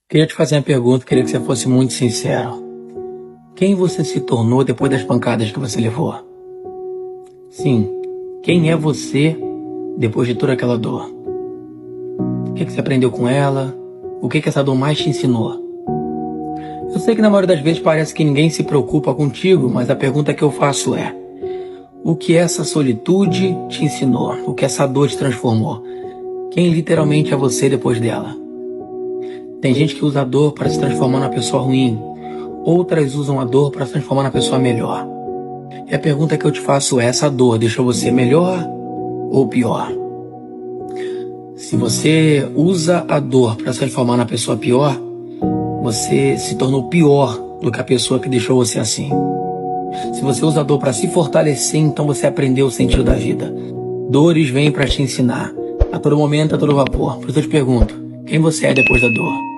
Queria te fazer uma pergunta, queria que você fosse muito sincero. Quem você se tornou depois das pancadas que você levou? Sim, quem é você depois de toda aquela dor? O que você aprendeu com ela? O que essa dor mais te ensinou? Eu sei que na maioria das vezes parece que ninguém se preocupa contigo, mas a pergunta que eu faço é: o que essa solitude te ensinou? O que essa dor te transformou? Quem literalmente é você depois dela? Tem gente que usa a dor para se transformar numa pessoa ruim. Outras usam a dor para se transformar na pessoa melhor. E a pergunta que eu te faço é: essa dor deixou você melhor ou pior? Se você usa a dor para se transformar na pessoa pior, você se tornou pior do que a pessoa que deixou você assim. Se você usa a dor para se fortalecer, então você aprendeu o sentido da vida. Dores vêm para te ensinar. A todo momento, a todo vapor. Por isso eu te pergunto: quem você é depois da dor?